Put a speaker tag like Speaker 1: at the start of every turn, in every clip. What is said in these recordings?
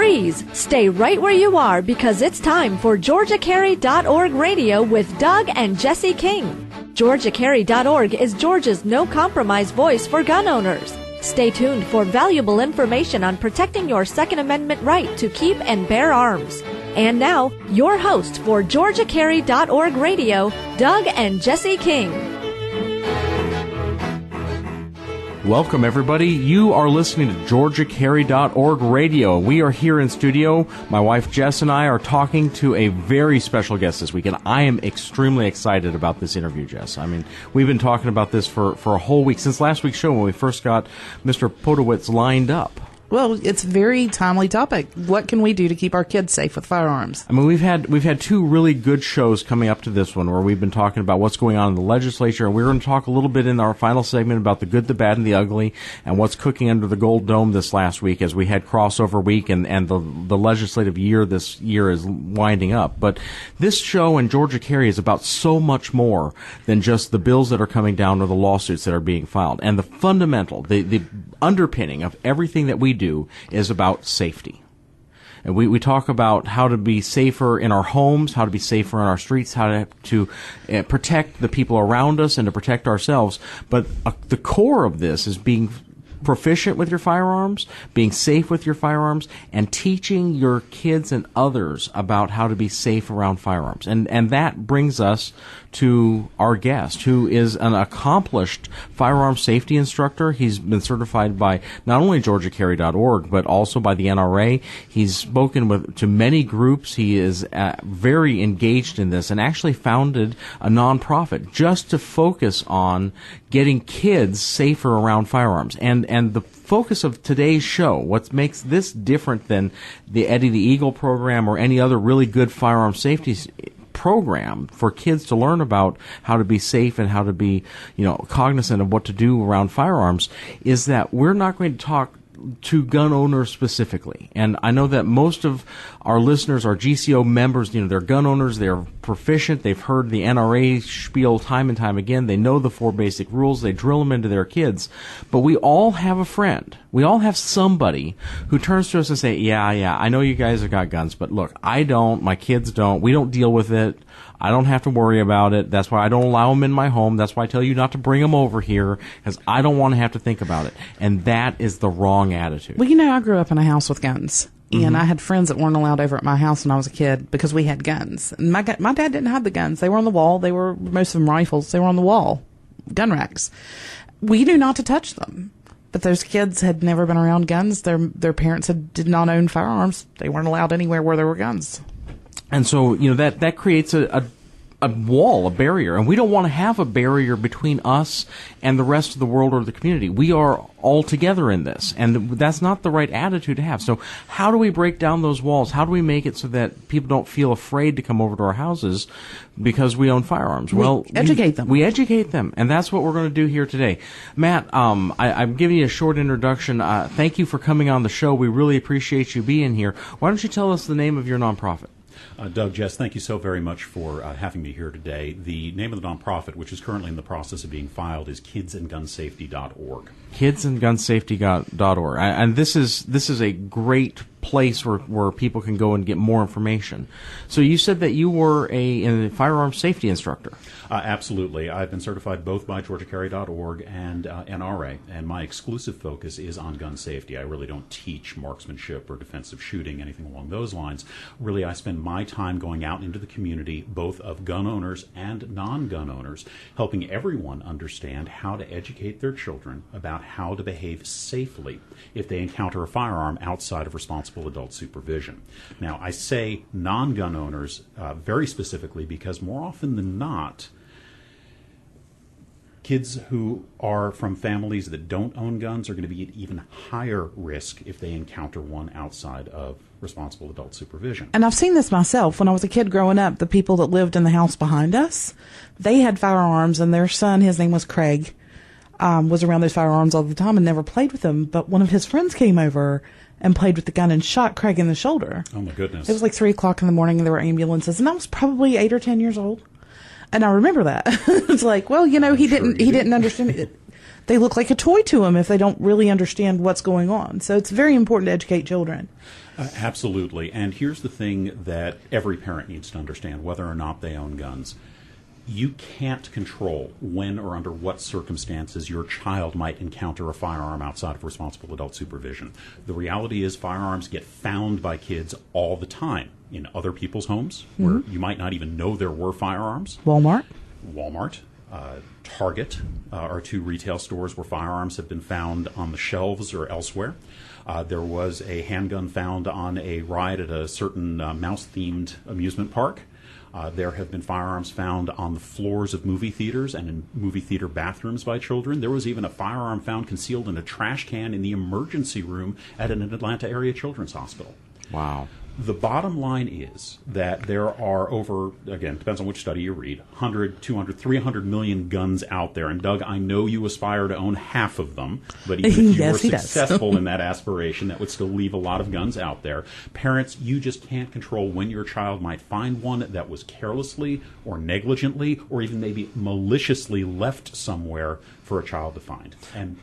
Speaker 1: freeze. Stay right where you are because it's time for GeorgiaCarry.org Radio with Doug and Jesse King. GeorgiaCarry.org is Georgia's no-compromise voice for gun owners. Stay tuned for valuable information on protecting your Second Amendment right to keep and bear arms. And now, your host for GeorgiaCarry.org Radio, Doug and Jesse King.
Speaker 2: Welcome, everybody. You are listening to GeorgiaCarry.org Radio. We are here in studio. My wife, Jess, and I are talking to a very special guest this week, and I am extremely excited about this interview, Jess. I mean, we've been talking about this for a whole week, since last week's show when we first got Mr. Podowitz lined up.
Speaker 3: Well, it's a very timely topic. What can we do to keep our kids safe with firearms?
Speaker 2: I mean, we've had two really good shows coming up to this one where we've been talking about what's going on in the legislature, and we're going to talk a little bit in our final segment about the good, the bad, and the ugly, and what's cooking under the Gold Dome this last week as we had crossover week and the legislative year this year is winding up. But this show in Georgia Carry is about so much more than just the bills that are coming down or the lawsuits that are being filed. And the fundamental, the underpinning of everything that we do is about safety. And we talk about how to be safer in our homes, how to be safer in our streets, how to protect the people around us and to protect ourselves. But the core of this is being proficient with your firearms, being safe with your firearms, and teaching your kids and others about how to be safe around firearms. And that brings us to our guest, who is an accomplished firearm safety instructor. He's been certified by not only GeorgiaCarry.org, but also by the NRA. He's spoken to many groups. He is very engaged in this and actually founded a nonprofit just to focus on getting kids safer around firearms. And the focus of today's show, what makes this different than the Eddie the Eagle program or any other really good firearm safety program for kids to learn about how to be safe and how to be, cognizant of what to do around firearms, is that we're not going to talk to gun owners specifically. And I know that most of our listeners are GCO members. They're gun owners. They're proficient. They've heard the NRA spiel time and time again. They know the 4 basic rules. They drill them into their kids. But we all have a friend. We all have somebody who turns to us and say, yeah, I know you guys have got guns, but look, I don't. My kids don't. We don't deal with it. I don't have to worry about it. That's why I don't allow them in my home. That's why I tell you not to bring them over here, because I don't want to have to think about it. And that is the wrong attitude.
Speaker 3: Well, I grew up in a house with guns. And I had friends that weren't allowed over at my house when I was a kid because we had guns. And my dad didn't have the guns. They were on the wall. They were, most of them rifles. They were on the wall, gun racks. We knew not to touch them. But those kids had never been around guns. Their parents did not own firearms. They weren't allowed anywhere where there were guns.
Speaker 2: And so, that creates a wall, a barrier. And we don't want to have a barrier between us and the rest of the world or the community. We are all together in this. And that's not the right attitude to have. So how do we break down those walls? How do we make it so that people don't feel afraid to come over to our houses because we own firearms?
Speaker 3: We educate them.
Speaker 2: We educate them. And that's what we're going to do here today. Matt, I'm giving you a short introduction. Thank you for coming on the show. We really appreciate you being here. Why don't you tell us the name of your nonprofit?
Speaker 4: Doug, Jess, thank you so very much for having me here today. The name of the nonprofit, which is currently in the process of being filed, is kidsandgunsafety.org.
Speaker 2: Kidsandgunsafety.org. And this is a great place where people can go and get more information. So you said that you were a firearm safety instructor.
Speaker 4: Absolutely. I've been certified both by GeorgiaCarry.org and NRA, and my exclusive focus is on gun safety. I really don't teach marksmanship or defensive shooting, anything along those lines. Really, I spend my time going out into the community, both of gun owners and non-gun owners, helping everyone understand how to educate their children about how to behave safely if they encounter a firearm outside of responsible adult supervision. Now, I say non-gun owners very specifically because more often than not, kids who are from families that don't own guns are going to be at even higher risk if they encounter one outside of responsible adult supervision.
Speaker 3: And I've seen this myself. When I was a kid growing up, the people that lived in the house behind us, they had firearms, and their son, his name was Craig, was around those firearms all the time and never played with them. But one of his friends came over and played with the gun and shot Craig in the shoulder.
Speaker 4: Oh, my goodness.
Speaker 3: It was like 3 o'clock in the morning, and there were ambulances, and I was probably 8 or 10 years old. And I remember that. It's like, well, he didn't understand it. they look like a toy to them if they don't really understand what's going on. So it's very important to educate children.
Speaker 4: Absolutely. And here's the thing that every parent needs to understand, whether or not they own guns. You can't control when or under what circumstances your child might encounter a firearm outside of responsible adult supervision. The reality is firearms get found by kids all the time in other people's homes where you might not even know there were firearms.
Speaker 3: Walmart,
Speaker 4: Target are two retail stores where firearms have been found on the shelves or elsewhere. There was a handgun found on a ride at a certain mouse-themed amusement park. There have been firearms found on the floors of movie theaters and in movie theater bathrooms by children. There was even a firearm found concealed in a trash can in the emergency room at an Atlanta area children's hospital.
Speaker 2: Wow.
Speaker 4: The bottom line is that there are over, again, depends on which study you read, 100, 200, 300 million guns out there. And Doug, I know you aspire to own half of them, but even if you
Speaker 3: Yes,
Speaker 4: were successful in that aspiration, that would still leave a lot of guns out there. Parents, you just can't control when your child might find one that was carelessly or negligently or even maybe maliciously left somewhere for a child to find. And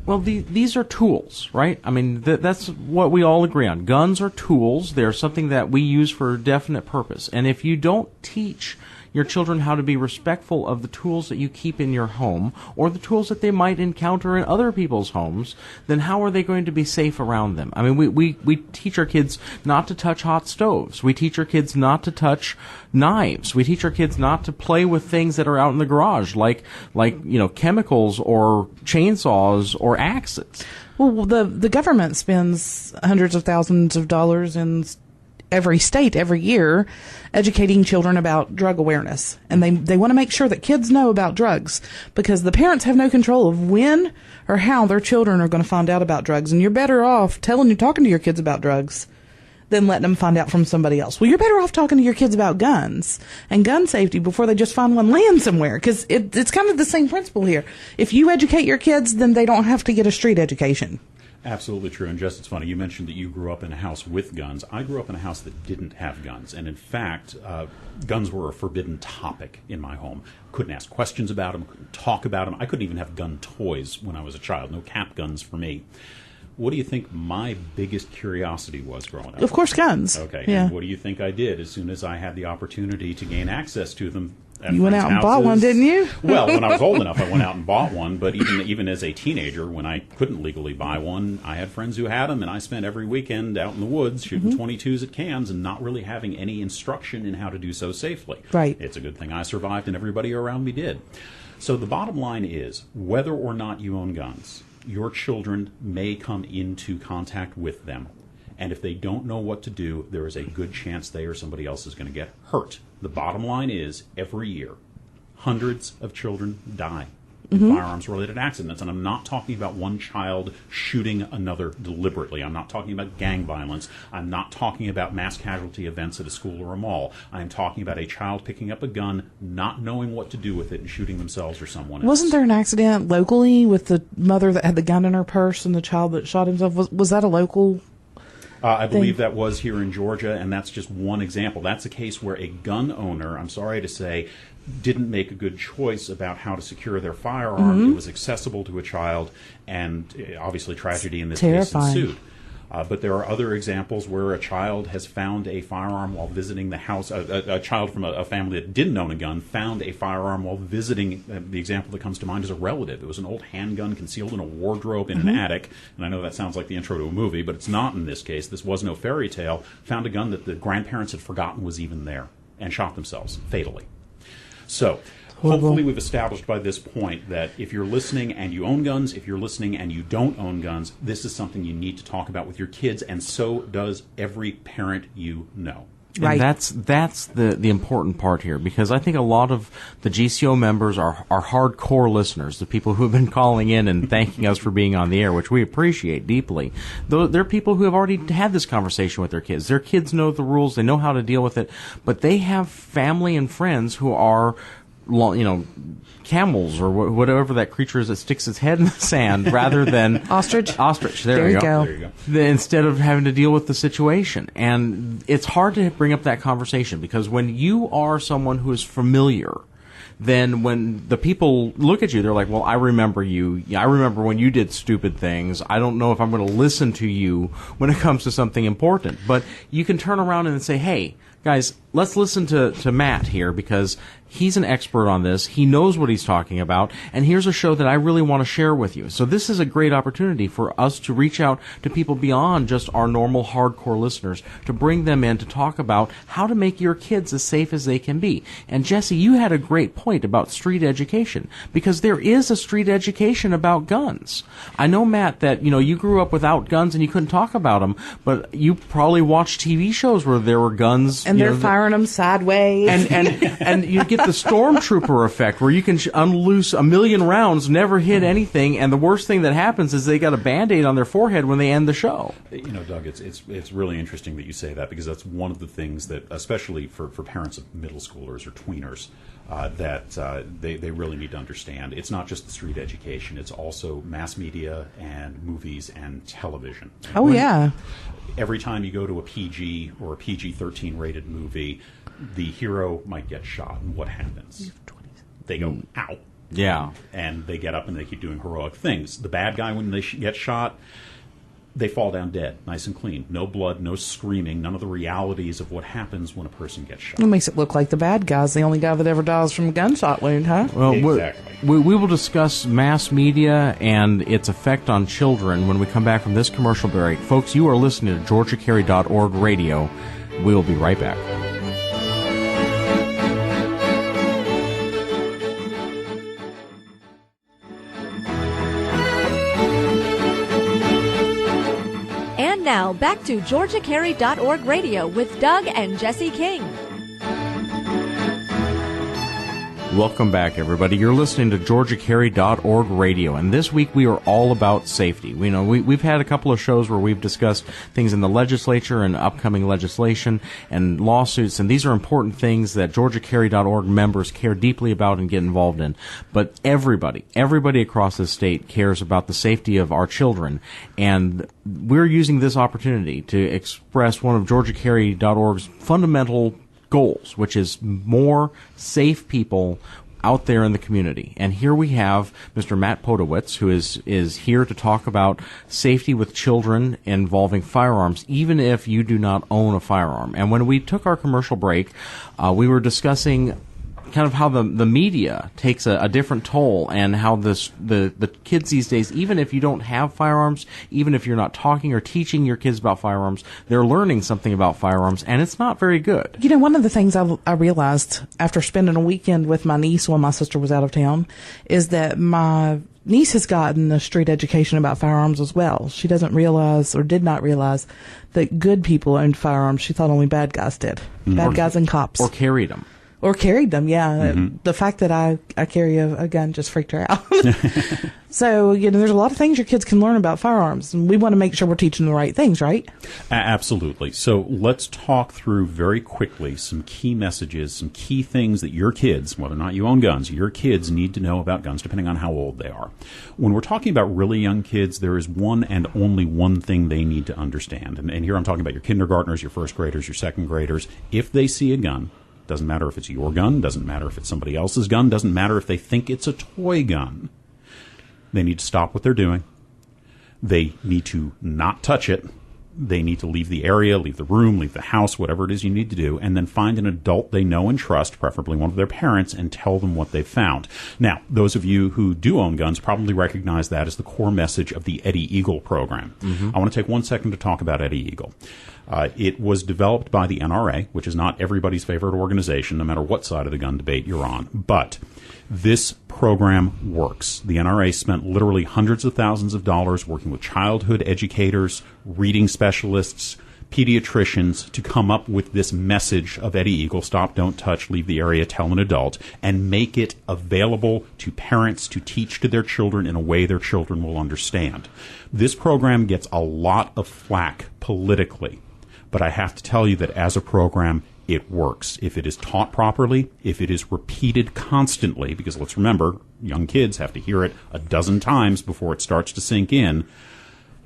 Speaker 2: well, these are tools, right? I mean, that's what we all agree on. Guns are tools. They're something that we use for a definite purpose. And if you don't teach your children how to be respectful of the tools that you keep in your home or the tools that they might encounter in other people's homes, then how are they going to be safe around them? I mean, we teach our kids not to touch hot stoves. We teach our kids not to touch knives. We teach our kids not to play with things that are out in the garage, like chemicals or chainsaws or axes.
Speaker 3: Well, the government spends hundreds of thousands of dollars in every state every year educating children about drug awareness. And they want to make sure that kids know about drugs because the parents have no control of when or how their children are going to find out about drugs. And you're better off talking to your kids about drugs than letting them find out from somebody else. Well, you're better off talking to your kids about guns and gun safety before they just find one laying somewhere because it's kind of the same principle here. If you educate your kids, then they don't have to get a street education.
Speaker 4: Absolutely true. And Jess, it's funny, you mentioned that you grew up in a house with guns. I grew up in a house that didn't have guns. And in fact, guns were a forbidden topic in my home. Couldn't ask questions about them, couldn't talk about them. I couldn't even have gun toys when I was a child. No cap guns for me. What do you think my biggest curiosity was growing up?
Speaker 3: Of course, guns.
Speaker 4: Okay.
Speaker 3: Yeah.
Speaker 4: And what do you think I did as soon as I had the opportunity to gain access to them?
Speaker 3: You went out and bought one, didn't you?
Speaker 4: Well, when I was old enough, I went out and bought one. But even as a teenager, when I couldn't legally buy one, I had friends who had them, and I spent every weekend out in the woods shooting 22s at cans and not really having any instruction in how to do so safely.
Speaker 3: Right.
Speaker 4: It's a good thing I survived and everybody around me did. So the bottom line is, whether or not you own guns, your children may come into contact with them. And if they don't know what to do, there is a good chance they or somebody else is going to get hurt. The bottom line is, every year, hundreds of children die in firearms-related accidents. And I'm not talking about one child shooting another deliberately. I'm not talking about gang violence. I'm not talking about mass casualty events at a school or a mall. I'm talking about a child picking up a gun, not knowing what to do with it, and shooting themselves or someone else.
Speaker 3: Wasn't there an accident locally with the mother that had the gun in her purse and the child that shot himself? Was that a local
Speaker 4: I believe that was here in Georgia, and that's just one example. That's a case where a gun owner, I'm sorry to say, didn't make a good choice about how to secure their firearm. It was accessible to a child, and obviously tragedy in this case ensued. But there are other examples where a child has found a firearm while visiting the house. A child from a family that didn't own a gun found a firearm while visiting. The example that comes to mind is a relative. It was an old handgun concealed in a wardrobe in an attic. And I know that sounds like the intro to a movie, but it's not in this case. This was no fairy tale. Found a gun that the grandparents had forgotten was even there and shot themselves fatally. So hopefully we've established by this point that if you're listening and you own guns, if you're listening and you don't own guns, this is something you need to talk about with your kids, and so does every parent you know.
Speaker 3: Right.
Speaker 2: And that's the important part here, because I think a lot of the GCO members are hardcore listeners, the people who have been calling in and thanking us for being on the air, which we appreciate deeply. They're people who have already had this conversation with their kids. Their kids know the rules, they know how to deal with it, but they have family and friends who are, camels or whatever that creature is that sticks its head in the sand rather than
Speaker 3: ostrich.
Speaker 2: There you go.
Speaker 4: There you go.
Speaker 2: Instead of having to deal with the situation. And it's hard to bring up that conversation because when you are someone who is familiar, then when the people look at you, they're like, well, I remember you. I remember when you did stupid things. I don't know if I'm going to listen to you when it comes to something important. But you can turn around and say, hey, guys, let's listen to Matt here because he's an expert on this. He knows what he's talking about, and here's a show that I really want to share with you. So this is a great opportunity for us to reach out to people beyond just our normal hardcore listeners, to bring them in to talk about how to make your kids as safe as they can be. And Jesse, you had a great point about street education, because there is a street education about guns. I know, Matt, that you grew up without guns and you couldn't talk about them, but you probably watched TV shows where there were guns.
Speaker 3: And they're firing them sideways.
Speaker 2: And you get the stormtrooper effect where you can unloose 1,000,000 rounds, never hit anything, and the worst thing that happens is they got a Band-Aid on their forehead when they end the show.
Speaker 4: Doug, it's really interesting that you say that, because that's one of the things that, especially for parents of middle schoolers or tweeners, that they really need to understand. It's not just the street education, it's also mass media and movies and television.
Speaker 3: Oh, yeah.
Speaker 4: Every time you go to a PG or a PG-13 rated movie, the hero might get shot, and what happens? They go, ow.
Speaker 2: Yeah.
Speaker 4: And they get up and they keep doing heroic things. The bad guy, when they get shot, they fall down dead, nice and clean. No blood, no screaming, none of the realities of what happens when a person gets shot.
Speaker 3: It makes it look like the bad guy's the only guy that ever dies from a gunshot wound, huh?
Speaker 2: Well,
Speaker 4: exactly.
Speaker 2: we will discuss mass media and its effect on children when we come back from this commercial break. Folks, you are listening to GeorgiaCarry.org radio. We'll be right back.
Speaker 1: Now, back to GeorgiaCarry.org radio with Doug and Jesse King.
Speaker 2: Welcome back, everybody. You're listening to GeorgiaCarry.org radio, and this week we are all about safety. We've had a couple of shows where we've discussed things in the legislature and upcoming legislation and lawsuits, and these are important things that GeorgiaCarry.org members care deeply about and get involved in. But everybody across the state cares about the safety of our children, and we're using this opportunity to express one of GeorgiaCarry.org's fundamental goals, which is more safe people out there in the community. And here we have Mr. Matt Podowitz, who is here to talk about safety with children involving firearms, even if you do not own a firearm. And when we took our commercial break, we were discussing kind of how the media takes a different toll, and how the kids these days, even if you don't have firearms, even if you're not talking or teaching your kids about firearms, they're learning something about firearms, and it's not very good.
Speaker 3: One of the things I realized after spending a weekend with my niece when my sister was out of town is that my niece has gotten a street education about firearms as well. She doesn't realize, or did not realize, that good people owned firearms. She thought only bad guys did. Bad guys and cops.
Speaker 2: Or carried them.
Speaker 3: Or carried them, yeah. Mm-hmm. The fact that I carry a gun just freaked her out. So, there's a lot of things your kids can learn about firearms, and we want to make sure we're teaching the right things, right?
Speaker 4: Absolutely. So let's talk through very quickly some key messages, some key things that your kids, whether or not you own guns, your kids need to know about guns, depending on how old they are. When we're talking about really young kids, there is one and only one thing they need to understand. And here I'm talking about your kindergartners, your first graders, your second graders. If they see a gun, doesn't matter if it's your gun, doesn't matter if it's somebody else's gun, doesn't matter if they think it's a toy gun. They need to stop what they're doing. They need to not touch it. They need to leave the area, leave the room, leave the house, whatever it is you need to do, and then find an adult they know and trust, preferably one of their parents, and tell them what they've found. Now, those of you who do own guns probably recognize that as the core message of the Eddie Eagle program. Mm-hmm. I want to take 1 second to talk about Eddie Eagle. It was developed by the NRA, which is not everybody's favorite organization, no matter what side of the gun debate you're on. But this program works. The NRA spent literally hundreds of thousands of dollars working with childhood educators, reading specialists, pediatricians to come up with this message of Eddie Eagle, stop, don't touch, leave the area, tell an adult, and make it available to parents to teach to their children in a way their children will understand. This program gets a lot of flack politically, but I have to tell you that as a program, it works. If it is taught properly, if it is repeated constantly, because let's remember, young kids have to hear it a dozen times before it starts to sink in,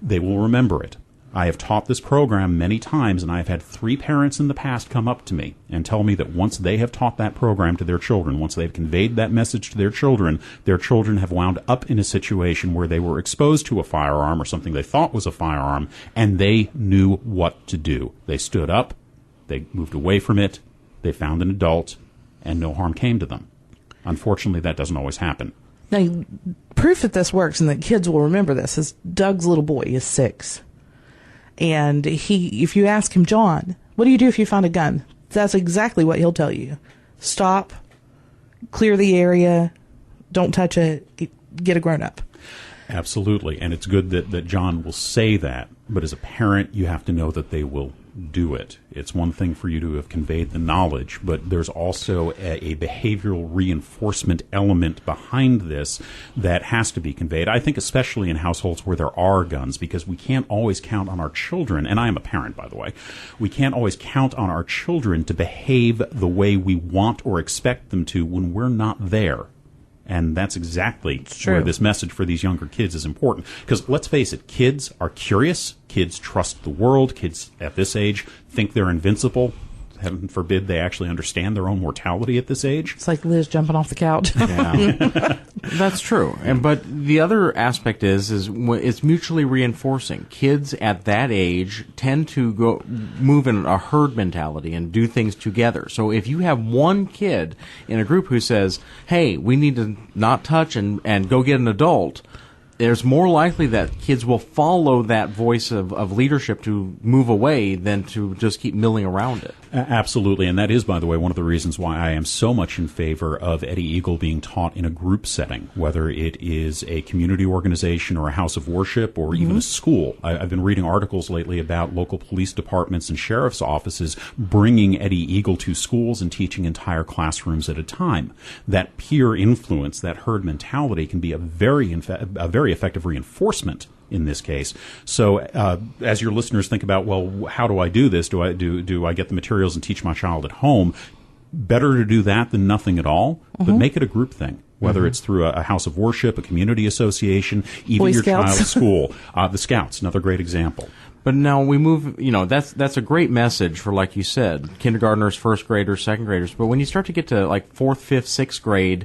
Speaker 4: they will remember it. I have taught this program many times, and I have had 3 parents in the past come up to me and tell me that once they have taught that program to their children, once they've conveyed that message to their children have wound up in a situation where they were exposed to a firearm or something they thought was a firearm, and they knew what to do. They stood up, they moved away from it, they found an adult, and no harm came to them. Unfortunately, that doesn't always happen.
Speaker 3: Now, proof that this works and that kids will remember this is Doug's little boy is 6. And if you ask him, John, what do you do if you find a gun? That's exactly what he'll tell you. Stop, clear the area, don't touch it, get a grown-up.
Speaker 4: Absolutely. And it's good that John will say that. But as a parent, you have to know that they will do it. It's one thing for you to have conveyed the knowledge, but there's also a behavioral reinforcement element behind this that has to be conveyed. I think especially in households where there are guns, because we can't always count on our children, and I am a parent, by the way, we can't always count on our children to behave the way we want or expect them to when we're not there. And that's exactly where this message for these younger kids is important. Because let's face it, kids are curious. Kids trust the world. Kids at this age think they're invincible. Heaven forbid they actually understand their own mortality at this age.
Speaker 3: It's like Liz jumping off the couch.
Speaker 2: Yeah, that's true. But the other aspect is it's mutually reinforcing. Kids at that age tend to move in a herd mentality and do things together. So if you have one kid in a group who says, "Hey, we need to not touch and go get an adult," there's more likely that kids will follow that voice of leadership to move away than to just keep milling around it.
Speaker 4: Absolutely, and that is, by the way, one of the reasons why I am so much in favor of Eddie Eagle being taught in a group setting, whether it is a community organization or a house of worship or even a school. I've been reading articles lately about local police departments and sheriff's offices bringing Eddie Eagle to schools and teaching entire classrooms at a time. That peer influence, that herd mentality, can be a very effective reinforcement in this case. So as your listeners think about, well, how do I do this? Do I get the materials and teach my child at home? Better to do that than nothing at all, but make it a group thing. Whether it's through a house of worship, a community association, even
Speaker 3: Boy
Speaker 4: your
Speaker 3: Scouts.
Speaker 4: child's school. The Scouts, another great example.
Speaker 2: But now we move, that's a great message for, like you said, kindergartners, first graders, second graders. But when you start to get to like 4th, 5th, 6th grade,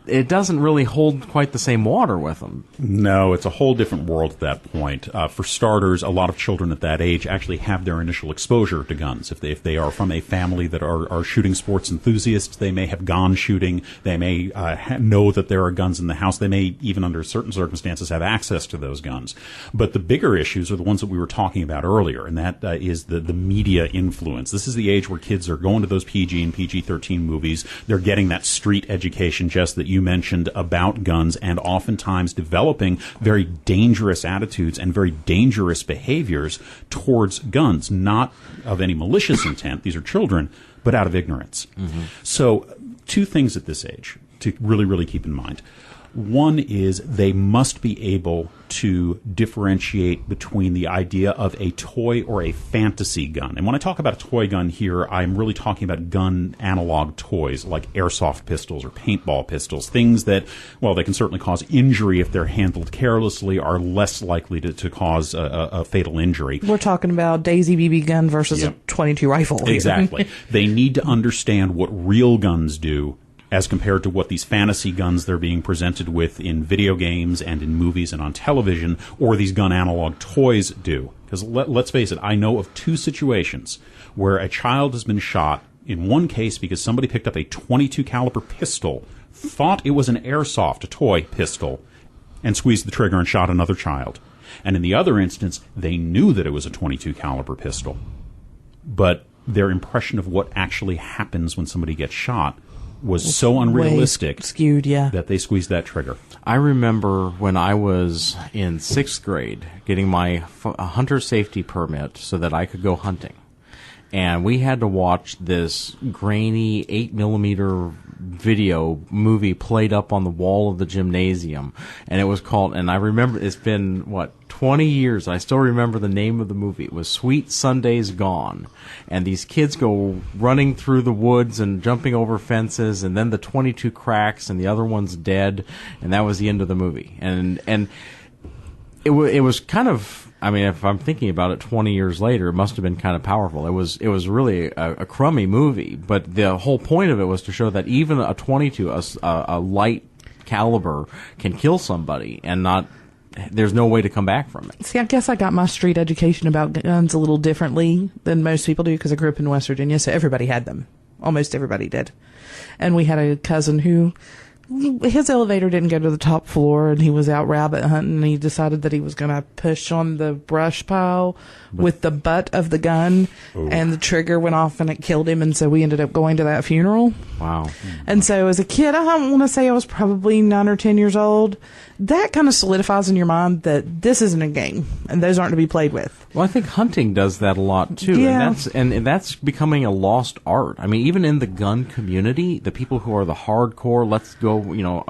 Speaker 2: it doesn't really hold quite the same water with them.
Speaker 4: No, it's a whole different world at that point. For starters, a lot of children at that age actually have their initial exposure to guns. If they are from a family that are shooting sports enthusiasts, they may have gone shooting. They may know that there are guns in the house. They may, even under certain circumstances, have access to those guns. But the bigger issues are the ones that we were talking about earlier, and that is the media influence. This is the age where kids are going to those PG and PG-13 movies. They're getting that street education, Jess, that you mentioned about guns, and oftentimes developing very dangerous attitudes and very dangerous behaviors towards guns, not of any malicious intent. These are children, but out of ignorance. So 2 things at this age to really, really keep in mind. One is they must be able to differentiate between the idea of a toy or a fantasy gun. And when I talk about a toy gun here, I'm really talking about gun analog toys like airsoft pistols or paintball pistols, things that, well, they can certainly cause injury if they're handled carelessly, are less likely to cause a fatal injury.
Speaker 3: We're talking about Daisy BB gun versus a .22 rifle.
Speaker 4: Exactly. They need to understand what real guns do as compared to what these fantasy guns they're being presented with in video games and in movies and on television, or these gun analog toys do. Because let's face it, I know of 2 situations where a child has been shot, in one case because somebody picked up a .22 caliber pistol, thought it was an airsoft, a toy pistol, and squeezed the trigger and shot another child. And in the other instance, they knew that it was a .22 caliber pistol. But their impression of what actually happens when somebody gets shot was so unrealistic,
Speaker 3: skewed,
Speaker 4: that they squeezed that trigger.
Speaker 2: I remember when I was in 6th grade getting my hunter safety permit so that I could go hunting. And we had to watch this grainy 8mm video movie played up on the wall of the gymnasium. And it was called, and I remember, it's been, 20 years. I still remember the name of the movie. It was Sweet Sunday's Gone. And these kids go running through the woods and jumping over fences, and then the .22 cracks and the other one's dead, and that was the end of the movie. And It was kind of, I mean, if I'm thinking about it 20 years later, it must have been kind of powerful. It was really a crummy movie, but the whole point of it was to show that even a .22, a light caliber, can kill somebody and not. There's no way to come back from it.
Speaker 3: See, I guess I got my street education about guns a little differently than most people do because I grew up in West Virginia, so everybody had them. Almost everybody did. And we had a cousin who, his elevator didn't go to the top floor, and he was out rabbit hunting, and he decided that he was going to push on the brush pile with the butt of the gun, and the trigger went off and it killed him, and so we ended up going to that funeral.
Speaker 2: Wow.
Speaker 3: And so as a kid, I don't want to say I was probably 9 or 10 years old. That kind of solidifies in your mind that this isn't a game, and those aren't to be played with.
Speaker 2: Well, I think hunting does that a lot too,
Speaker 3: Yeah.
Speaker 2: and that's becoming a lost art. I mean, even in the gun community, the people who are the hardcore, let's go,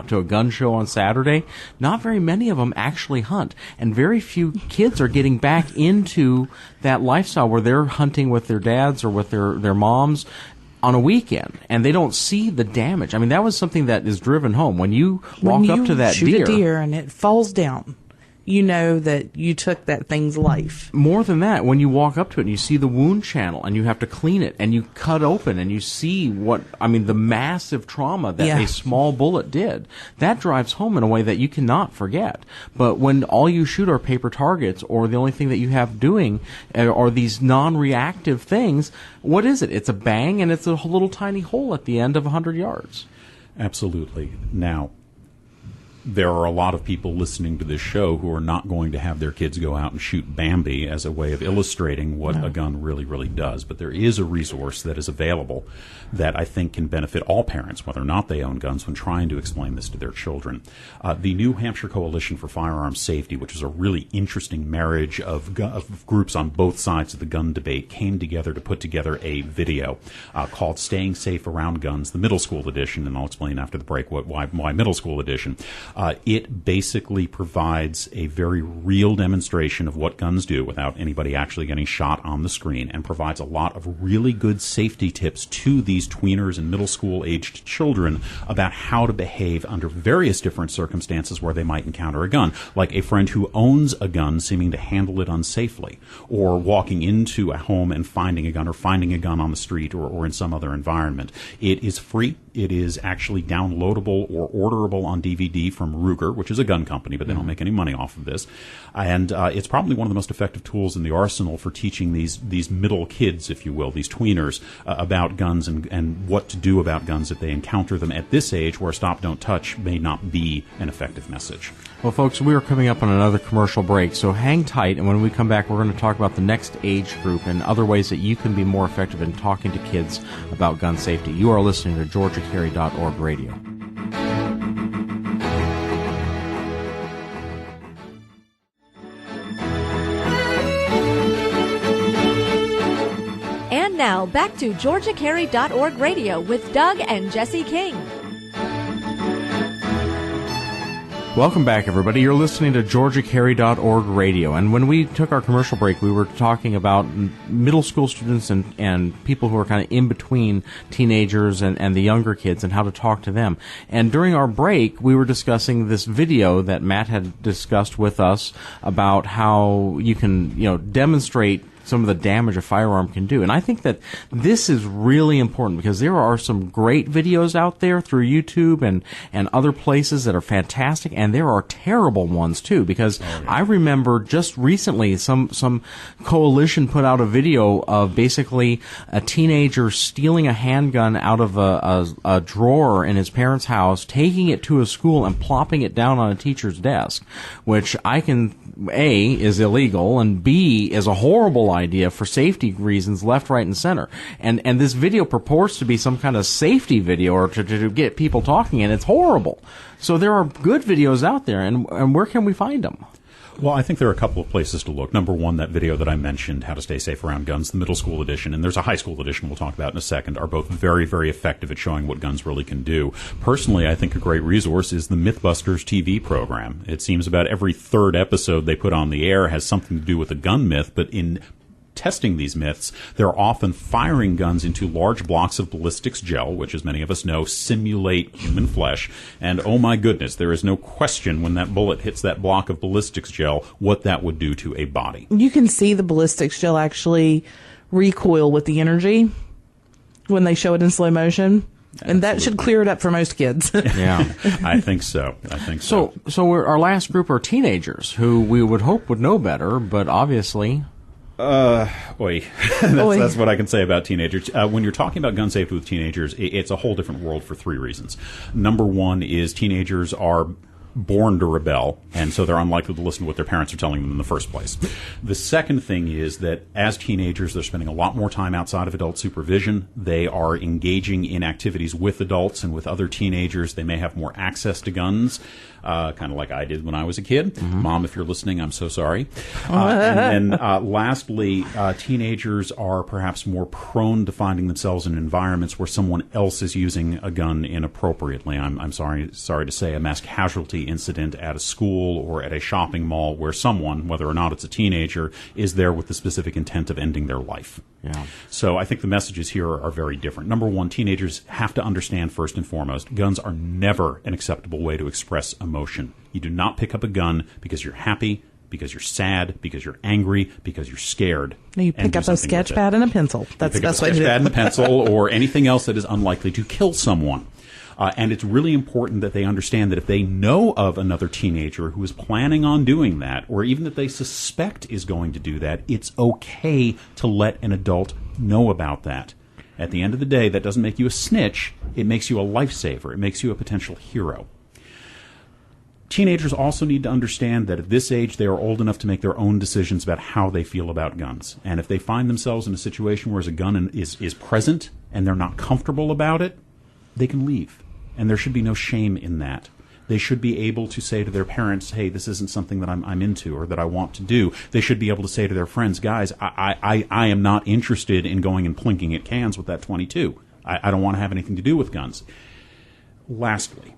Speaker 2: to a gun show on Saturday, not very many of them actually hunt, and very few kids are getting back into that lifestyle where they're hunting with their dads or with their moms on a weekend, and they don't see the damage. I mean, that was something that is driven home. When you walk up to that
Speaker 3: shoot a deer and it falls down, you know that you took that thing's life.
Speaker 2: More than that, when you walk up to it and you see the wound channel and you have to clean it and you cut open and you see the massive trauma that a small bullet did, that drives home in a way that you cannot forget. But when all you shoot are paper targets, or the only thing that you have doing are these non-reactive things, what is it? It's a bang and it's a little tiny hole at the end of 100 yards.
Speaker 4: Absolutely. Now, there are a lot of people listening to this show who are not going to have their kids go out and shoot Bambi as a way of illustrating what a gun really, really does. But there is a resource that is available that I think can benefit all parents, whether or not they own guns, when trying to explain this to their children. The New Hampshire Coalition for Firearms Safety, which is a really interesting marriage of groups on both sides of the gun debate, came together to put together a video called Staying Safe Around Guns, the middle school edition, and I'll explain after the break why middle school edition. It basically provides a very real demonstration of what guns do without anybody actually getting shot on the screen, and provides a lot of really good safety tips to these tweeners and middle school aged children about how to behave under various different circumstances where they might encounter a gun, like a friend who owns a gun seeming to handle it unsafely, or walking into a home and finding a gun, or finding a gun on the street or in some other environment. It is free. It is actually downloadable or orderable on DVD from Ruger, which is a gun company, but they don't make any money off of this. And it's probably one of the most effective tools in the arsenal for teaching these middle kids, if you will, these tweeners, about guns and what to do about guns if they encounter them at this age, where stop, don't touch may not be an effective message.
Speaker 2: Well, folks, we are coming up on another commercial break, so hang tight, and when we come back, we're going to talk about the next age group and other ways that you can be more effective in talking to kids about gun safety. You are listening to GeorgiaCarry.org radio.
Speaker 1: And now, back to GeorgiaCarry.org radio with Doug and Jesse King.
Speaker 2: Welcome back, everybody. You're listening to GeorgiaCarry.org radio. And when we took our commercial break, we were talking about middle school students and people who are kind of in between teenagers and the younger kids and how to talk to them. And during our break, we were discussing this video that Matt had discussed with us about how you can, demonstrate some of the damage a firearm can do. And I think that this is really important because there are some great videos out there through YouTube and other places that are fantastic, and there are terrible ones too, because I remember just recently some coalition put out a video of basically a teenager stealing a handgun out of a drawer in his parents' house, taking it to a school and plopping it down on a teacher's desk, which A, is illegal, and B, is a horrible idea for safety reasons left, right, and center. And this video purports to be some kind of safety video or to get people talking, and it's horrible. So there are good videos out there, and where can we find them?
Speaker 4: Well, I think there are a couple of places to look. Number one, that video that I mentioned, How to Stay Safe Around Guns, the middle school edition, and there's a high school edition we'll talk about in a second, are both very, very effective at showing what guns really can do. Personally, I think a great resource is the Mythbusters TV program. It seems about every third episode they put on the air has something to do with a gun myth, but in testing these myths, they're often firing guns into large blocks of ballistics gel, which, as many of us know, simulate human flesh. And oh my goodness, there is no question when that bullet hits that block of ballistics gel what that would do to a body.
Speaker 3: You can see the ballistics gel actually recoil with the energy when they show it in slow motion. And that should clear it up for most kids.
Speaker 2: Yeah.
Speaker 4: I think so.
Speaker 2: So our last group are teenagers who we would hope would know better, but obviously...
Speaker 4: That's what I can say about teenagers. When you're talking about gun safety with teenagers, it's a whole different world for three reasons. Number one is teenagers are born to rebel, and so they're unlikely to listen to what their parents are telling them in the first place. The second thing is that as teenagers, they're spending a lot more time outside of adult supervision. They are engaging in activities with adults and with other teenagers. They may have more access to guns, kind of like I did when I was a kid. Mm-hmm. Mom, if you're listening, I'm so sorry. And then lastly, teenagers are perhaps more prone to finding themselves in environments where someone else is using a gun inappropriately. I'm sorry to say, a mass casualty incident at a school or at a shopping mall where someone, whether or not it's a teenager, is there with the specific intent of ending their life.
Speaker 2: Yeah.
Speaker 4: So I think the messages here are very different. Number one, teenagers have to understand first and foremost, guns are never an acceptable way to express emotion. You do not pick up a gun because you're happy, because you're sad, because you're angry, because you're scared.
Speaker 3: No, you pick up a sketch pad and a pencil. That's the best way to do it.
Speaker 4: Pick up a sketch pad and a pencil or anything else that is unlikely to kill someone. And it's really important that they understand that if they know of another teenager who is planning on doing that, or even that they suspect is going to do that, it's okay to let an adult know about that. At the end of the day, that doesn't make you a snitch. It makes you a lifesaver. It makes you a potential hero. Teenagers also need to understand that at this age, they are old enough to make their own decisions about how they feel about guns. And if they find themselves in a situation where a gun is present and they're not comfortable about it, they can leave. And there should be no shame in that. They should be able to say to their parents, hey, this isn't something that I'm into or that I want to do. They should be able to say to their friends, guys, I am not interested in going and plinking at cans with that .22. I don't want to have anything to do with guns. Lastly,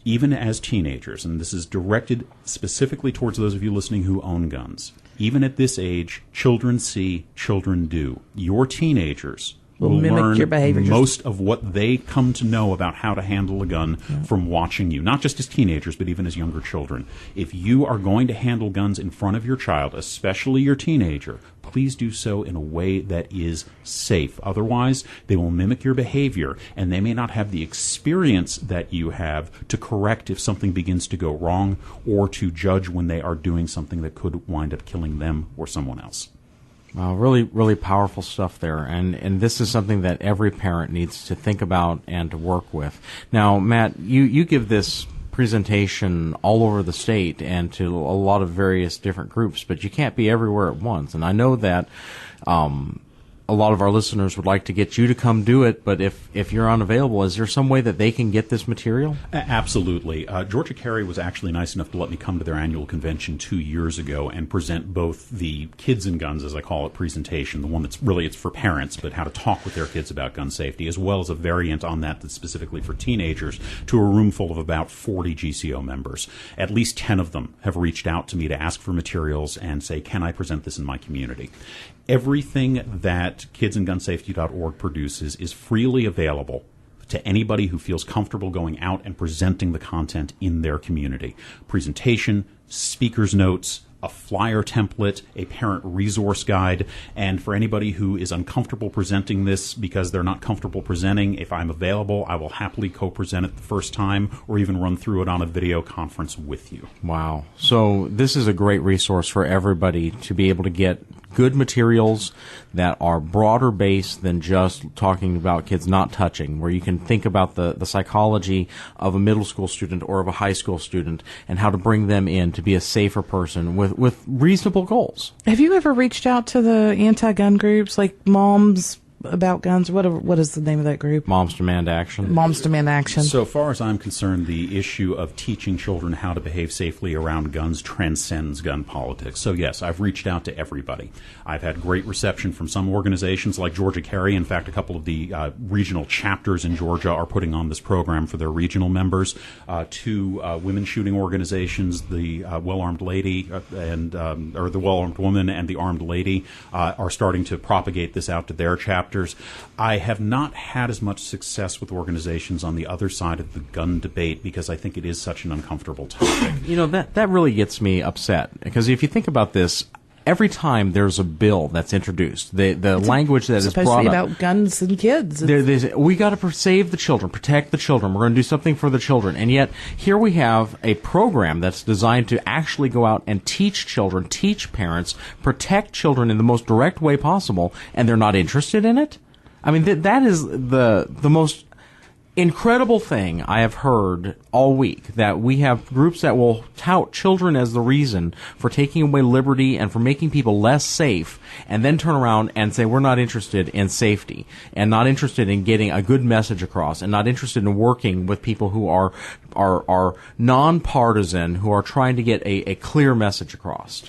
Speaker 4: even as teenagers, and this is directed specifically towards those of you listening who own guns, even at this age, children see, children do. Your teenagers will
Speaker 3: mimic your behavior.
Speaker 4: Most of what they come to know about how to handle a gun from watching you, not just as teenagers, but even as younger children. If you are going to handle guns in front of your child, especially your teenager, please do so in a way that is safe. Otherwise, they will mimic your behavior, and they may not have the experience that you have to correct if something begins to go wrong or to judge when they are doing something that could wind up killing them or someone else.
Speaker 2: Really, really powerful stuff there, and this is something that every parent needs to think about and to work with. Now, Matt, you give this presentation all over the state and to a lot of various different groups, but you can't be everywhere at once. And I know that a lot of our listeners would like to get you to come do it, but if you're unavailable, is there some way that they can get this material?
Speaker 4: Absolutely. Georgia Carry was actually nice enough to let me come to their annual convention 2 years ago and present both the Kids and Guns, as I call it, presentation, the one that's really it's for parents, but how to talk with their kids about gun safety, as well as a variant on that that's specifically for teenagers, to a room full of about 40 GCO members. At least 10 of them have reached out to me to ask for materials and say, can I present this in my community? Everything that kidsandgunsafety.org produces is freely available to anybody who feels comfortable going out and presenting the content in their community. Presentation, speaker's notes, a flyer template, a parent resource guide, and for anybody who is uncomfortable presenting this because they're not comfortable presenting, if I'm available, I will happily co-present it the first time or even run through it on a video conference with you.
Speaker 2: Wow. So this is a great resource for everybody to be able to get good materials that are broader based than just talking about kids not touching, where you can think about the psychology of a middle school student or of a high school student and how to bring them in to be a safer person with reasonable goals.
Speaker 3: Have you ever reached out to the anti-gun groups like Moms about guns? What is the name of that group?
Speaker 2: Moms Demand Action.
Speaker 3: Moms Demand Action.
Speaker 4: So far as I'm concerned, the issue of teaching children how to behave safely around guns transcends gun politics. So yes, I've reached out to everybody. I've had great reception from some organizations like Georgia Carry. In fact, a couple of the regional chapters in Georgia are putting on this program for their regional members. Two women shooting organizations, the Well-Armed Lady or the Well-Armed Woman and the Armed Lady, are starting to propagate this out to their chapters. I have not had as much success with organizations on the other side of the gun debate because I think it is such an uncomfortable topic.
Speaker 2: You know, that really gets me upset, because if you think about this, every time there's a bill that's introduced, the language that is
Speaker 3: supposed
Speaker 2: brought
Speaker 3: to be
Speaker 2: up
Speaker 3: about guns and kids.
Speaker 2: we got to save the children, protect the children. We're going to do something for the children. And yet, here we have a program that's designed to actually go out and teach children, teach parents, protect children in the most direct way possible, and they're not interested in it? I mean, that is the most incredible thing I have heard all week, that we have groups that will tout children as the reason for taking away liberty and for making people less safe, and then turn around and say we're not interested in safety and not interested in getting a good message across and not interested in working with people who are nonpartisan, who are trying to get a clear message across.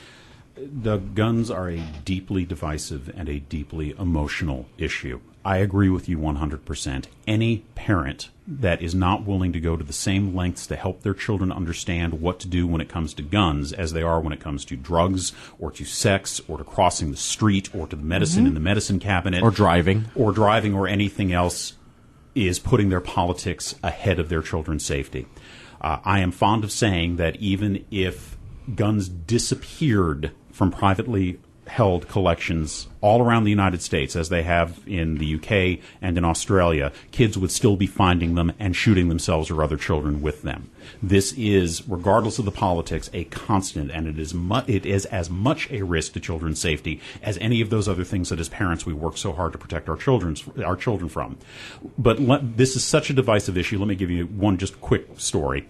Speaker 4: The guns are a deeply divisive and a deeply emotional issue. I agree with you 100%. Any parent that is not willing to go to the same lengths to help their children understand what to do when it comes to guns as they are when it comes to drugs or to sex or to crossing the street or to the medicine in the medicine cabinet.
Speaker 2: Or driving
Speaker 4: or anything else is putting their politics ahead of their children's safety. I am fond of saying that even if guns disappeared from privately held collections all around the United States, as they have in the UK and in Australia, kids would still be finding them and shooting themselves or other children with them. This is, regardless of the politics, a constant, and it is as much a risk to children's safety as any of those other things that as parents we work so hard to protect our children from. But this is such a divisive issue. Let me give you one just quick story.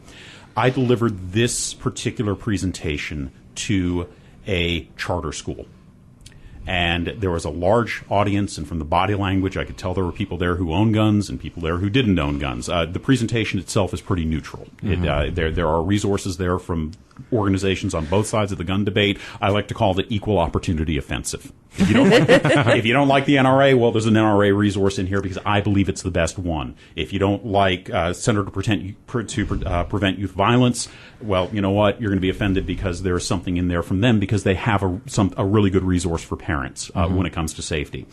Speaker 4: I delivered this particular presentation to a charter school. And there was a large audience, and from the body language, I could tell there were people there who own guns and people there who didn't own guns. The presentation itself is pretty neutral. There are resources there from organizations on both sides of the gun debate. I like to call it equal opportunity offensive. If you don't like the NRA, well, there's an NRA resource in here because I believe it's the best one. If you don't like Center to Prevent Youth Violence, well, you know what? You're going to be offended because there's something in there from them because they have a really good resource for parents when it comes to safety.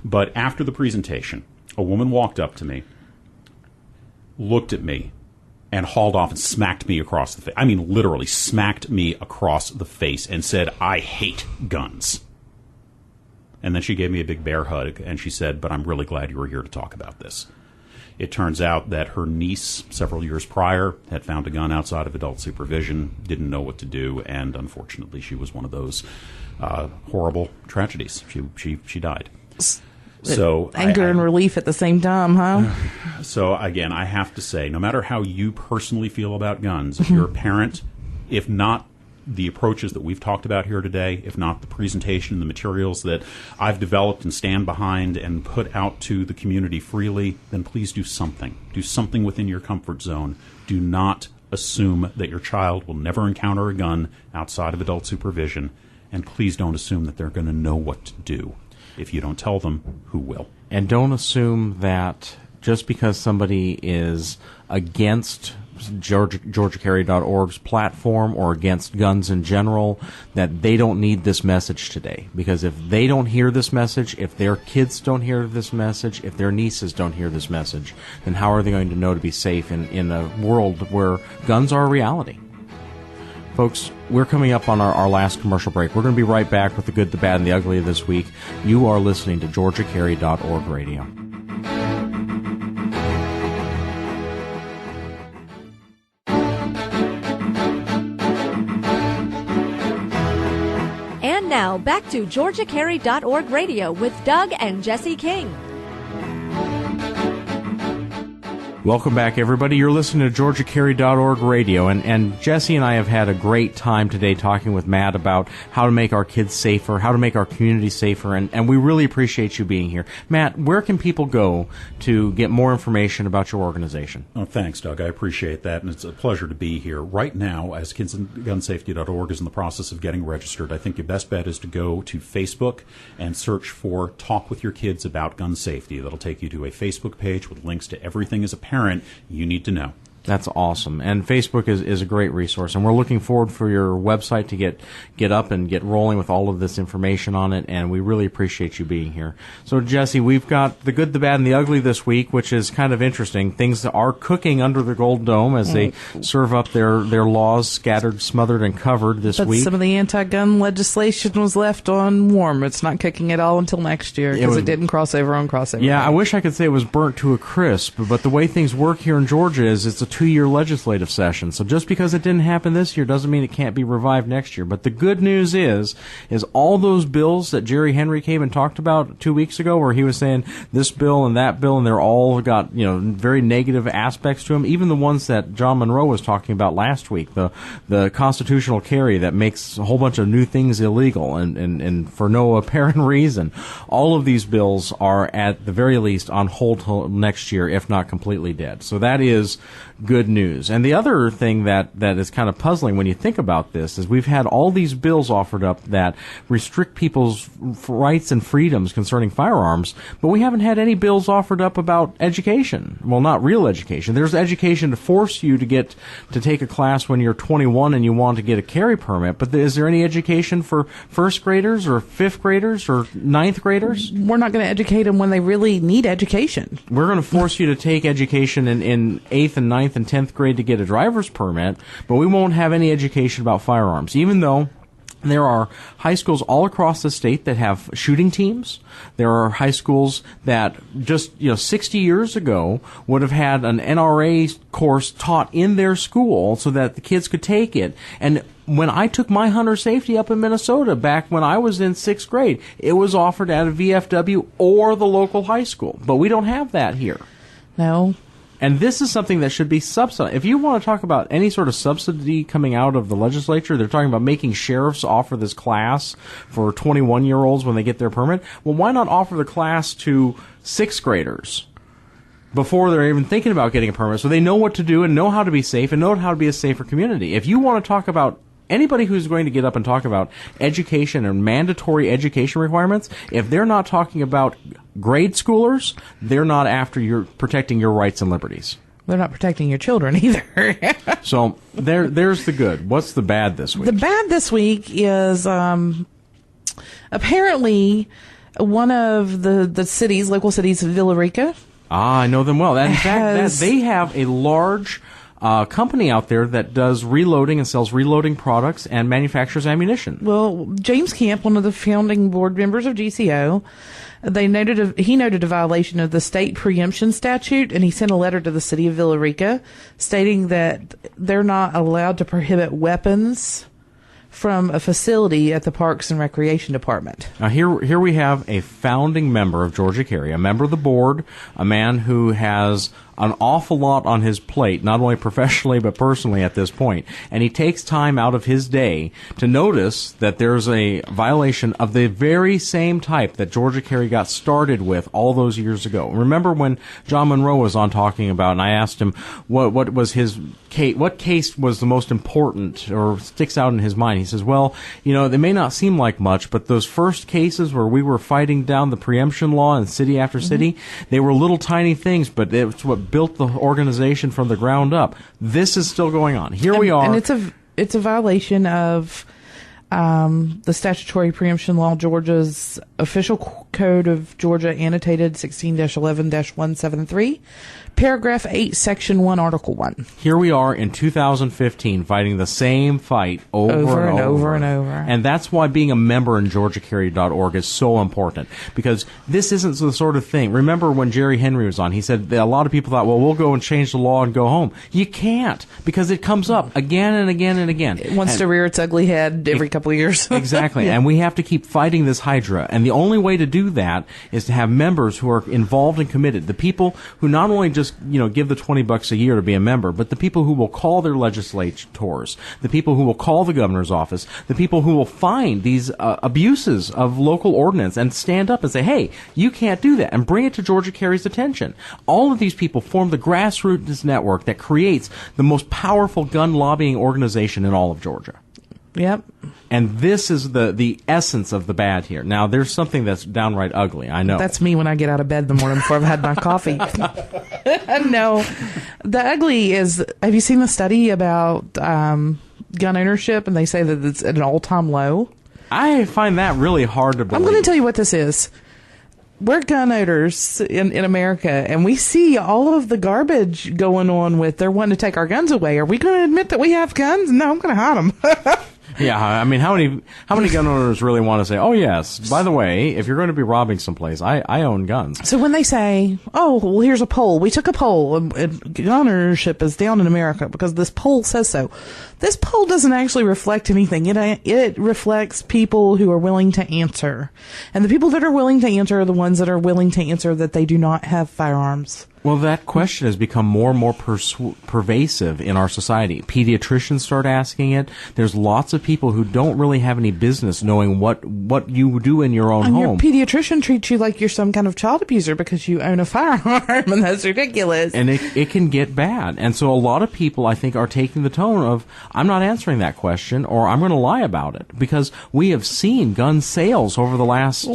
Speaker 4: But after the presentation, a woman walked up to me, looked at me, and hauled off and smacked me across the face. I mean, literally smacked me across the face and said, "I hate guns." And then she gave me a big bear hug, and she said, "But I'm really glad you were here to talk about this." It turns out that her niece, several years prior, had found a gun outside of adult supervision, didn't know what to do, and unfortunately she was one of those horrible tragedies. She died. So
Speaker 3: anger and relief at the same time, huh?
Speaker 4: So again, I have to say, no matter how you personally feel about guns, if you're a parent, if not the approaches that we've talked about here today, if not the presentation and the materials that I've developed and stand behind and put out to the community freely, then please do something. Do something within your comfort zone. Do not assume that your child will never encounter a gun outside of adult supervision, and please don't assume that they're going to know what to do. If you don't tell them, who will? And
Speaker 2: don't assume that just because somebody is against GeorgiaCarry.org's platform or against guns in general, that they don't need this message today. Because if they don't hear this message, if their kids don't hear this message, if their nieces don't hear this message, then how are they going to know to be safe in a world where guns are a reality? Folks, we're coming up on our last commercial break. We're going to be right back with the good, the bad, and the ugly of this week. You are listening to GeorgiaCarry.org radio.
Speaker 1: And now, back to GeorgiaCarry.org radio with Doug and Jesse King.
Speaker 2: Welcome back, everybody. You're listening to GeorgiaCarry.org radio, and Jesse and I have had a great time today talking with Matt about how to make our kids safer, how to make our community safer, and we really appreciate you being here. Matt, where can people go to get more information about your organization?
Speaker 4: Oh, thanks, Doug. I appreciate that, and it's a pleasure to be here. Right now, as KidsAndGunSafety.org is in the process of getting registered, I think your best bet is to go to Facebook and search for Talk with Your Kids About Gun Safety. That'll take you to a Facebook page with links to everything as a parent you need to know.
Speaker 2: That's awesome. And Facebook is a great resource. And we're looking forward for your website to get up and get rolling with all of this information on it. And we really appreciate you being here. So, Jesse, we've got the good, the bad, and the ugly this week, which is kind of interesting. Things that are cooking under the Gold Dome as they serve up their laws scattered, smothered, and covered this week.
Speaker 3: Some of the anti-gun legislation was left on warm. It's not cooking at all until next year because it didn't cross over on crossover.
Speaker 2: Yeah, I wish I could say it was burnt to a crisp, but the way things work here in Georgia is it's a 2-year legislative session. So just because it didn't happen this year doesn't mean it can't be revived next year. But the good news is all those bills that Jerry Henry came and talked about 2 weeks ago, where he was saying this bill and that bill, and they're all got very negative aspects to them. Even the ones that John Monroe was talking about last week, the constitutional carry that makes a whole bunch of new things illegal and for no apparent reason. All of these bills are at the very least on hold till next year, if not completely dead. So that is good news. And the other thing that is kind of puzzling when you think about this is we've had all these bills offered up that restrict people's rights and freedoms concerning firearms, but we haven't had any bills offered up about education. Well, not real education. There's education to force you to take a class when you're 21 and you want to get a carry permit, but is there any education for first graders or fifth graders or ninth graders?
Speaker 3: We're not going to educate them when they really need education.
Speaker 2: We're going to force you to take education in 8th and 9th and 10th grade to get a driver's permit, but we won't have any education about firearms, even though there are high schools all across the state that have shooting teams. There are high schools that just 60 years ago would have had an NRA course taught in their school so that the kids could take it. And when I took my hunter safety up in Minnesota back when I was in 6th grade, it was offered at a VFW or the local high school. But we don't have that here.
Speaker 3: No.
Speaker 2: And this is something that should be subsidized. If you want to talk about any sort of subsidy coming out of the legislature, they're talking about making sheriffs offer this class for 21-year-olds when they get their permit. Well, why not offer the class to 6th graders before they're even thinking about getting a permit so they know what to do and know how to be safe and know how to be a safer community? If you want to talk about anybody who's going to get up and talk about education and mandatory education requirements, if they're not talking about grade schoolers, they're not after protecting your rights and liberties.
Speaker 3: They're not protecting your children either.
Speaker 2: So there's the good. What's the bad this week?
Speaker 3: The bad this week is apparently one of the cities, local cities of Villarica.
Speaker 2: I know them well. In fact, they have a large company out there that does reloading and sells reloading products and manufactures ammunition.
Speaker 3: Well, James Camp, one of the founding board members of GCO, he noted a violation of the state preemption statute, and he sent a letter to the city of Villarica stating that they're not allowed to prohibit weapons from a facility at the Parks and Recreation Department.
Speaker 2: Now, here we have a founding member of Georgia Carry, a member of the board, a man who has an awful lot on his plate, not only professionally but personally at this point. And he takes time out of his day to notice that there's a violation of the very same type that Georgia Carry got started with all those years ago. Remember when John Monroe was on talking about, and I asked him what was his case, what case was the most important or sticks out in his mind. He says, well, they may not seem like much, but those first cases where we were fighting down the preemption law in city after city, they were little tiny things, but it's what built the organization from the ground up. This is still going on. Here we are.
Speaker 3: And it's a violation of the statutory preemption law, Georgia's official code of Georgia annotated 16-11-173, paragraph 8, section 1, article 1.
Speaker 2: Here we are in 2015 fighting the same fight over and over. And that's why being a member in GeorgiaCarry.org is so important, because this isn't the sort of thing. Remember when Jerry Henry was on, he said that a lot of people thought, well, we'll go and change the law and go home. You can't, because it comes up again and again and again.
Speaker 3: It wants to rear its ugly head every couple of years.
Speaker 2: Exactly. And we have to keep fighting this hydra. And the only way to do do that is to have members who are involved and committed. The people who not only just, give the $20 a year to be a member, but the people who will call their legislators, the people who will call the governor's office, the people who will find these abuses of local ordinance and stand up and say, hey, you can't do that, and bring it to Georgia Carry's attention. All of these people form the grassroots network that creates the most powerful gun lobbying organization in all of Georgia.
Speaker 3: Yep.
Speaker 2: And this is the essence of the bad here. Now, there's something that's downright ugly, I know.
Speaker 3: That's me when I get out of bed in the morning before I've had my coffee. No. The ugly is, have you seen the study about gun ownership? And they say that it's at an all-time low.
Speaker 2: I find that really hard to believe.
Speaker 3: I'm going to tell you what this is. We're gun owners in America, and we see all of the garbage going on with they're wanting to take our guns away. Are we going to admit that we have guns? No, I'm going to hide them.
Speaker 2: Yeah, I mean, how many gun owners really want to say, oh, yes, by the way, if you're going to be robbing someplace, I own guns.
Speaker 3: So when they say, oh, well, here's a poll. We took a poll, and gun ownership is down in America because this poll says so. This poll doesn't actually reflect anything. It reflects people who are willing to answer. And the people that are willing to answer are the ones that are willing to answer that they do not have firearms.
Speaker 2: Well, that question has become more and more pervasive in our society. Pediatricians start asking it. There's lots of people who don't really have any business knowing what you do in your own home.
Speaker 3: Your pediatrician treats you like you're some kind of child abuser because you own a firearm, and that's ridiculous.
Speaker 2: And it can get bad. And so a lot of people, I think, are taking the tone of, I'm not answering that question, or I'm going to lie about it. Because we have seen gun sales over the last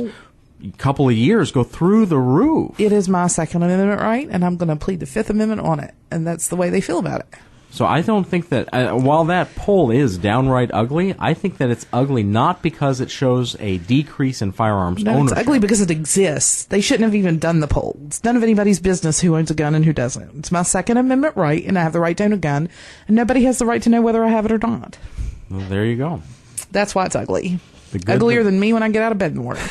Speaker 2: couple of years go through the roof.
Speaker 3: It is my Second Amendment right, and I'm going to plead the Fifth Amendment on it, and that's the way they feel about it.
Speaker 2: So I don't think that, while that poll is downright ugly, I think that it's ugly not because it shows a decrease in firearms ownership.
Speaker 3: It's ugly because it exists. They shouldn't have even done the poll. It's none of anybody's business who owns a gun and who doesn't. It's my Second Amendment right, and I have the right to own a gun, and nobody has the right to know whether I have it or not.
Speaker 2: Well, there you go.
Speaker 3: That's why it's ugly. Uglier than me when I get out of bed in the morning.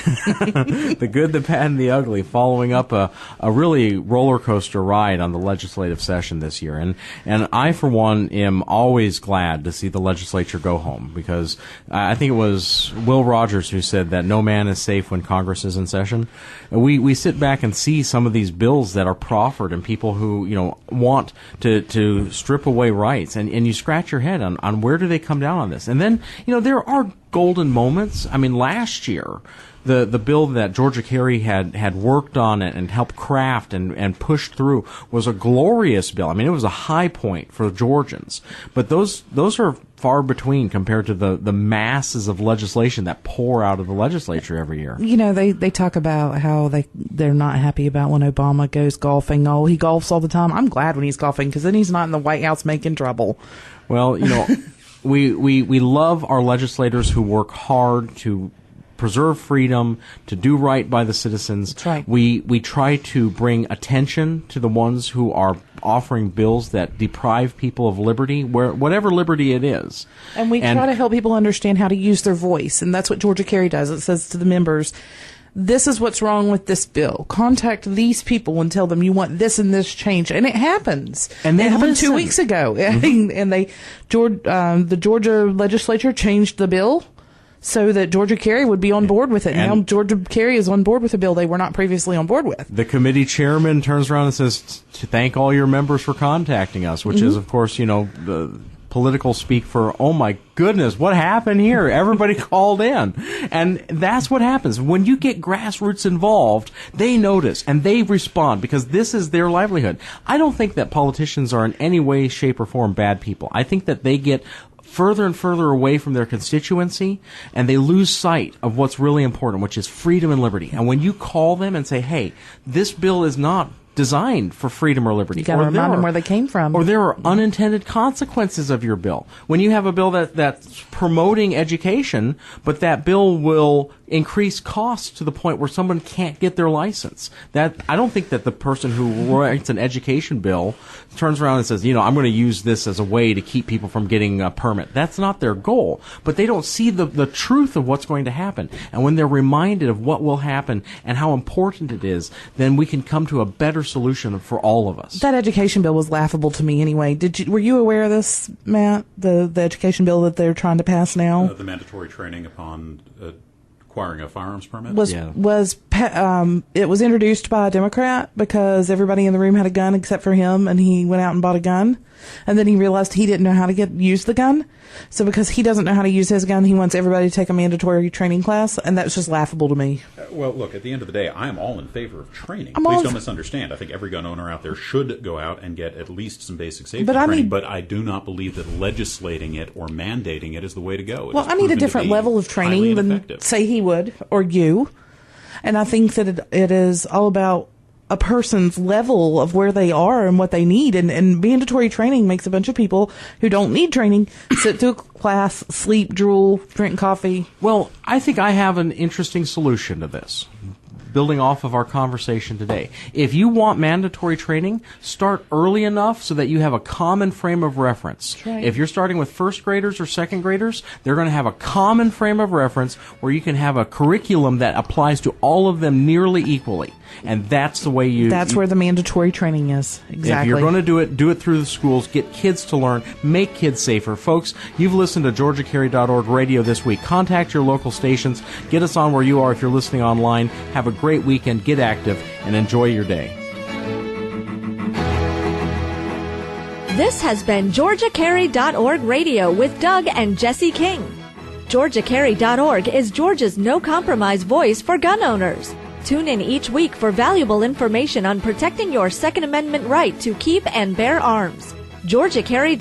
Speaker 2: The good, the bad, and the ugly, following up a really roller coaster ride on the legislative session this year. And I, for one, am always glad to see the legislature go home, because I think it was Will Rogers who said that no man is safe when Congress is in session. We sit back and see some of these bills that are proffered and people who, want to strip away rights, and you scratch your head on where do they come down on this. And then, there are golden moments. I mean, last year, the bill that Georgia Carry had worked on and helped craft and pushed through was a glorious bill. I mean, it was a high point for Georgians. But those are far between compared to the masses of legislation that pour out of the legislature every year.
Speaker 3: They talk about how they're not happy about when Obama goes golfing. Oh, he golfs all the time. I'm glad when he's golfing, because then he's not in the White House making trouble.
Speaker 2: Well, We love our legislators who work hard to preserve freedom, to do right by the citizens.
Speaker 3: That's right.
Speaker 2: We try to bring attention to the ones who are offering bills that deprive people of liberty, whatever liberty it is.
Speaker 3: And we try to help people understand how to use their voice, and that's what Georgia Carry does. It says to the members, this is what's wrong with this bill. Contact these people and tell them you want this and this change. And it happens.
Speaker 2: And
Speaker 3: it happened 2 weeks ago. Mm-hmm. And the Georgia legislature changed the bill so that Georgia Carry would be on board with it. And now Georgia Carry is on board with a bill they were not previously on board with.
Speaker 2: The committee chairman turns around and says, to thank all your members for contacting us, which is, of course, the political speak for, oh my goodness, what happened here? Everybody called in. And that's what happens. When you get grassroots involved, they notice and they respond because this is their livelihood. I don't think that politicians are in any way, shape, or form bad people. I think that they get further and further away from their constituency, and they lose sight of what's really important, which is freedom and liberty. And when you call them and say, hey, this bill is not designed for freedom or liberty.
Speaker 3: You got to remind them where they came from.
Speaker 2: Or there are unintended consequences of your bill. When you have a bill that's promoting education, but that bill will increase costs to the point where someone can't get their license. I don't think that the person who writes an education bill turns around and says, I'm going to use this as a way to keep people from getting a permit. That's not their goal. But they don't see the truth of what's going to happen. And when they're reminded of what will happen and how important it is, then we can come to a better solution for all of us.
Speaker 3: That education bill was laughable to me anyway. Were you aware of this, Matt? The education bill that they're trying to pass now?
Speaker 4: The mandatory training upon Acquiring a firearms permit?
Speaker 3: It was introduced by a Democrat because everybody in the room had a gun except for him, and he went out and bought a gun, and then he realized he didn't know how to use the gun. So because he doesn't know how to use his gun, he wants everybody to take a mandatory training class, and that's just laughable to me.
Speaker 4: Well, look, at the end of the day, I am all in favor of training. Please don't misunderstand. I think every gun owner out there should go out and get at least some basic safety training, but I do not believe that legislating it or mandating it is the way to go.
Speaker 3: I need a different level of training than, say, he would, or you. And I think that it is all about a person's level of where they are and what they need. And mandatory training makes a bunch of people who don't need training sit through a class, sleep, drool, drink coffee.
Speaker 2: Well, I think I have an interesting solution to this, building off of our conversation today. If you want mandatory training, start early enough so that you have a common frame of reference.
Speaker 3: Right.
Speaker 2: If you're starting with first graders or second graders, they're going to have a common frame of reference where you can have a curriculum that applies to all of them nearly equally. And that's the way
Speaker 3: That's where the mandatory training is. Exactly.
Speaker 2: If you're going to do it through the schools. Get kids to learn. Make kids safer. Folks, you've listened to GeorgiaCarry.org radio this week. Contact your local stations. Get us on where you are if you're listening online. Have a great weekend. Get active and enjoy your day.
Speaker 1: This has been GeorgiaCarry.org radio with Doug and Jesse King. GeorgiaCarry.org is Georgia's no-compromise voice for gun owners. Tune in each week for valuable information on protecting your Second Amendment right to keep and bear arms. GeorgiaCarry.org